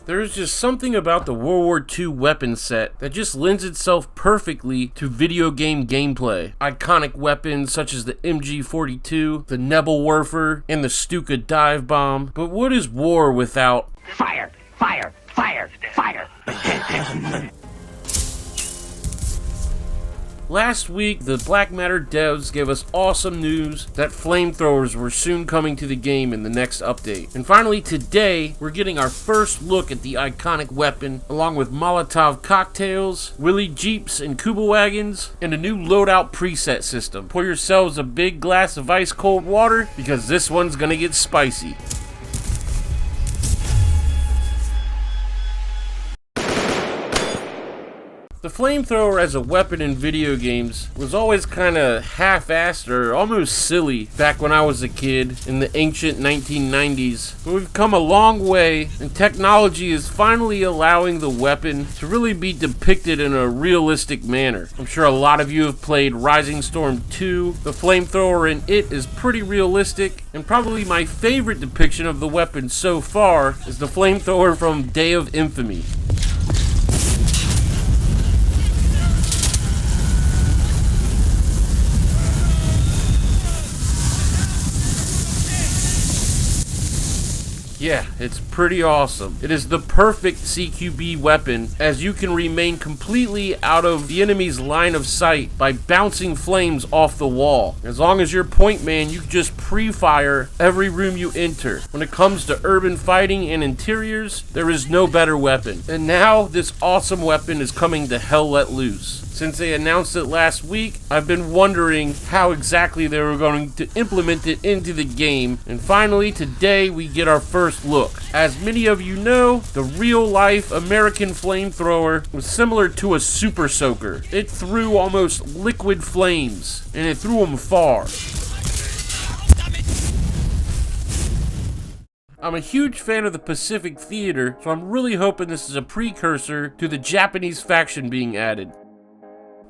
There is just something about the World War II weapon set that just lends itself perfectly to video game gameplay. Iconic weapons such as the MG42, the Nebelwerfer, and the Stuka dive bomb. But what is war without fire, fire, fire, fire? Last week, the Black Matter devs gave us awesome news that flamethrowers were soon coming to the game in the next update. And finally today, we're getting our first look at the iconic weapon, along with Molotov cocktails, Willy Jeeps and Kuba wagons, and a new loadout preset system. Pour yourselves a big glass of ice cold water, because this one's gonna get spicy. The flamethrower as a weapon in video games was always kinda half-assed or almost silly back when I was a kid in the ancient 1990s. But we've come a long way, and technology is finally allowing the weapon to really be depicted in a realistic manner. I'm sure a lot of you have played Rising Storm 2. The flamethrower in it is pretty realistic, and probably my favorite depiction of the weapon so far is the flamethrower from Day of Infamy. Yeah, it's pretty awesome. It is the perfect CQB weapon, as you can remain completely out of the enemy's line of sight by bouncing flames off the wall. As long as you're point man, you just pre-fire every room you enter. When it comes to urban fighting and interiors, there is no better weapon. And now, this awesome weapon is coming to hell let loose. Since they announced it last week, I've been wondering how exactly they were going to implement it into the game, and finally today we get our first look. As many of you know, the real-life American flamethrower was similar to a super soaker. It threw almost liquid flames, and it threw them far. I'm a huge fan of the Pacific Theater, so I'm really hoping this is a precursor to the Japanese faction being added.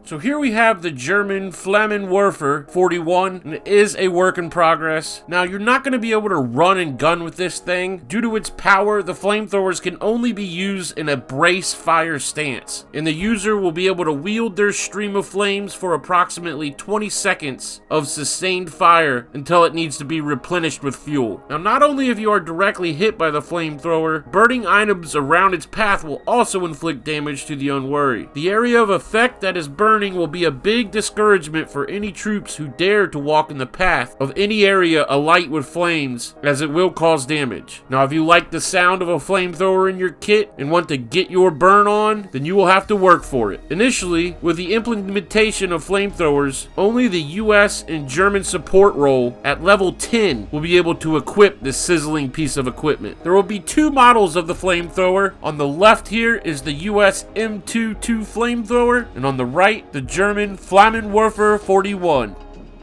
So here we have the German Flamethrowers 41, and it is a work in progress. Now, you're not going to be able to run and gun with this thing. Due to its power, the flamethrowers can only be used in a brace fire stance, and the user will be able to wield their stream of flames for approximately 20 seconds of sustained fire until it needs to be replenished with fuel. Now, not only if you are directly hit by the flamethrower, burning items around its path will also inflict damage to the unwary. The area of effect that is burned will be a big discouragement for any troops who dare to walk in the path of any area alight with flames, as it will cause damage. Now, if you like the sound of a flamethrower in your kit and want to get your burn on, then you will have to work for it. Initially, with the implementation of flamethrowers, only the US and German support role at level 10 will be able to equip this sizzling piece of equipment. There will be two models of the flamethrower. On the left here is the US M22 flamethrower, and on the right, the German Flamethrowers 41.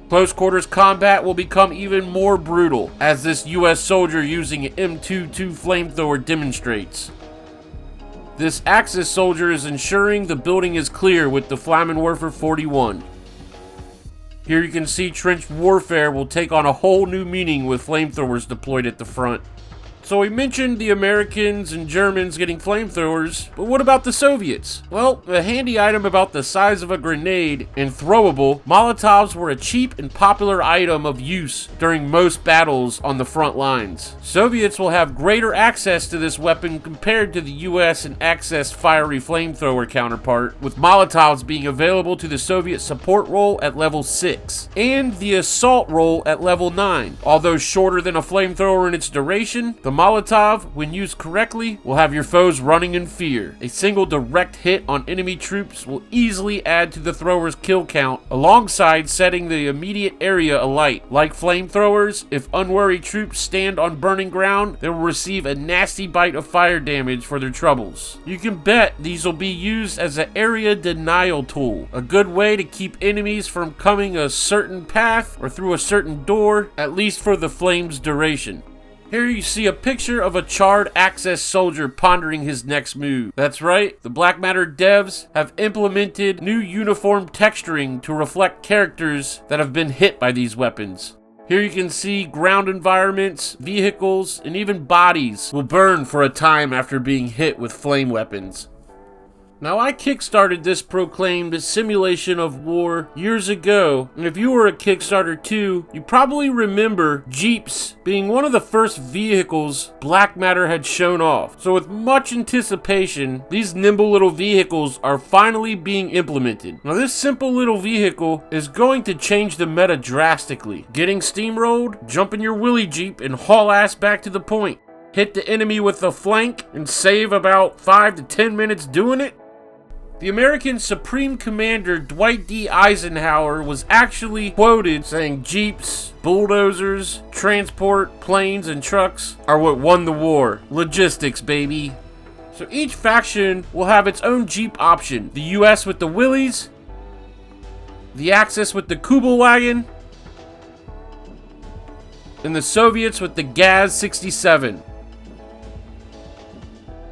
Close quarters combat will become even more brutal, as this US soldier using an M22 flamethrower demonstrates. This Axis soldier is ensuring the building is clear with the Flamethrowers 41. Here you can see trench warfare will take on a whole new meaning with flamethrowers deployed at the front. So we mentioned the Americans and Germans getting flamethrowers, but what about the Soviets? Well, a handy item about the size of a grenade and throwable, Molotovs were a cheap and popular item of use during most battles on the front lines. Soviets will have greater access to this weapon compared to the US and Axis fiery flamethrower counterpart, with Molotovs being available to the Soviet support role at level 6, and the assault role at level 9. Although shorter than a flamethrower in its duration, the Molotov, when used correctly, will have your foes running in fear. A single direct hit on enemy troops will easily add to the thrower's kill count, alongside setting the immediate area alight. Like flamethrowers, if unwary troops stand on burning ground, they will receive a nasty bite of fire damage for their troubles. You can bet these will be used as an area denial tool, a good way to keep enemies from coming a certain path or through a certain door, at least for the flame's duration. Here you see a picture of a charred Axis soldier pondering his next move. That's right, the Black Matter devs have implemented new uniform texturing to reflect characters that have been hit by these weapons. Here you can see ground environments, vehicles, and even bodies will burn for a time after being hit with flame weapons. Now, I kickstarted this proclaimed simulation of war years ago, and if you were a Kickstarter too, you probably remember Jeeps being one of the first vehicles Black Matter had shown off. So with much anticipation, these nimble little vehicles are finally being implemented. Now, this simple little vehicle is going to change the meta drastically. Getting steamrolled, jump in your Willy Jeep and haul ass back to the point. Hit the enemy with the flank and save about 5 to 10 minutes doing it. The American Supreme Commander Dwight D. Eisenhower was actually quoted saying Jeeps, bulldozers, transport, planes, and trucks are what won the war. Logistics, baby. So each faction will have its own Jeep option. The US with the Willys, the Axis with the Kubelwagen, and the Soviets with the Gaz-67.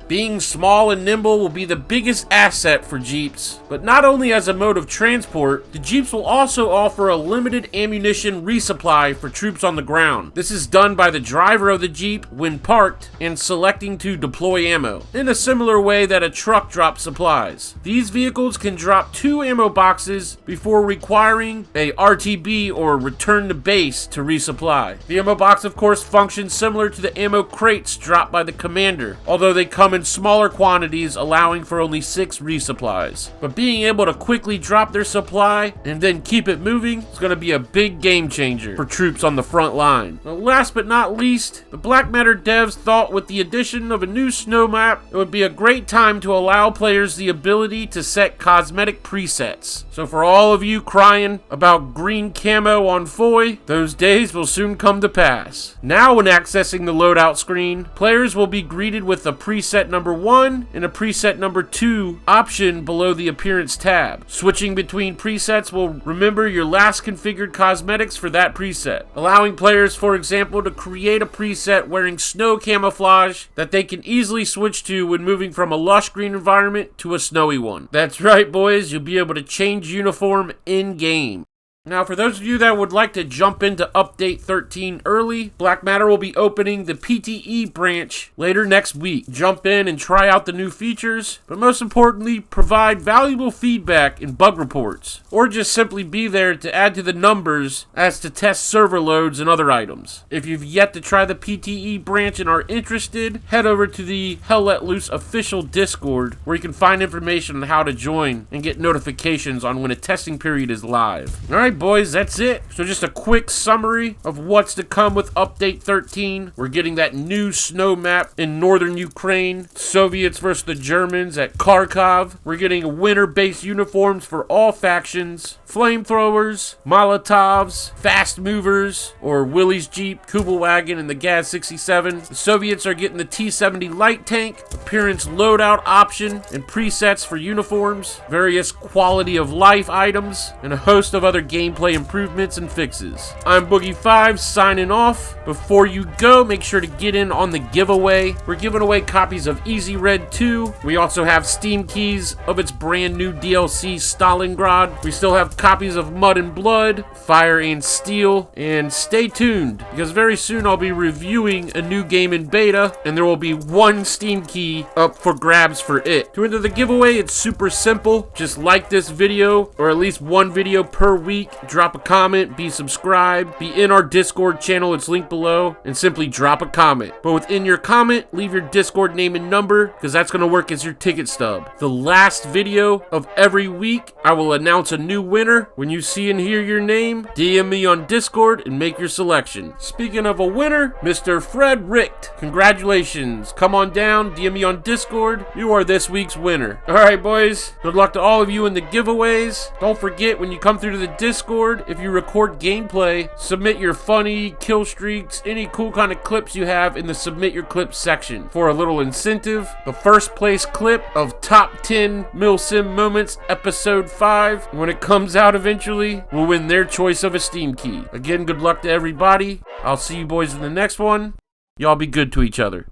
Being small and nimble will be the biggest asset for Jeeps, but not only as a mode of transport, the Jeeps will also offer a limited ammunition resupply for troops on the ground. This is done by the driver of the Jeep when parked and selecting to deploy ammo, in a similar way that a truck drops supplies. These vehicles can drop 2 ammo boxes before requiring a RTB or return to base to resupply. The ammo box of course functions similar to the ammo crates dropped by the commander, although they come in smaller quantities, allowing for only 6 resupplies. But being able to quickly drop their supply and then keep it moving is going to be a big game changer for troops on the front line. Now, last but not least, the Black Matter devs thought with the addition of a new snow map, it would be a great time to allow players the ability to set cosmetic presets. So for all of you crying about green camo on Foy, those days will soon come to pass. Now when accessing the loadout screen, players will be greeted with a preset number 1 and a preset number 2 option below the appearance tab. Switching between presets will remember your last configured cosmetics for that preset, allowing players, for example, to create a preset wearing snow camouflage that they can easily switch to when moving from a lush green environment to a snowy one. That's right, boys, you'll be able to change uniform in-game. Now, for those of you that would like to jump into Update 13 early, Black Matter will be opening the PTE branch later next week. Jump in and try out the new features, but most importantly, provide valuable feedback and bug reports, or just simply be there to add to the numbers as to test server loads and other items. If you've yet to try the PTE branch and are interested, head over to the Hell Let Loose official Discord, where you can find information on how to join and get notifications on when a testing period is live. Alright, boys, that's it. So just a quick summary of what's to come with Update 13. We're getting that new snow map in northern Ukraine. Soviets versus the Germans at Kharkov. We're getting winter-based uniforms for all factions. Flamethrowers, Molotovs, fast movers, or Willys Jeep, Kubelwagen, and the Gaz-67. The Soviets are getting the T-70 light tank, appearance loadout option, and presets for uniforms, various quality of life items, and a host of other gameplay improvements and fixes. I'm Boogie5 signing off. Before you go, make sure to get in on the giveaway. We're giving away copies of Easy Red 2. We also have Steam keys of its brand new DLC Stalingrad. We still have copies of Mud and Blood, Fire and Steel, and stay tuned because very soon I'll be reviewing a new game in beta and there will be 1 Steam key up for grabs for it. To enter the giveaway, it's super simple. Just like this video or at least 1 video per week, drop a comment, be subscribed, be in our Discord channel, it's linked below, and simply drop a comment. But within your comment, leave your Discord name and number because that's going to work as your ticket stub. The last video of every week, I will announce a new winner. When you see and hear your name, DM me on Discord and make your selection. Speaking of a winner, Mr. Fred Richt, congratulations. Come on down, DM me on Discord. You are this week's winner. Alright, boys, good luck to all of you in the giveaways. Don't forget, when you come through to the Discord, if you record gameplay, submit your funny, kill streaks, any cool kind of clips you have in the submit your clips section. For a little incentive, the first place clip of Top 10 Mil-Simp Moments Episode 5, when it comes out eventually, will win their choice of a Steam key. Again, good luck to everybody. I'll see you boys in the next one. Y'all be good to each other.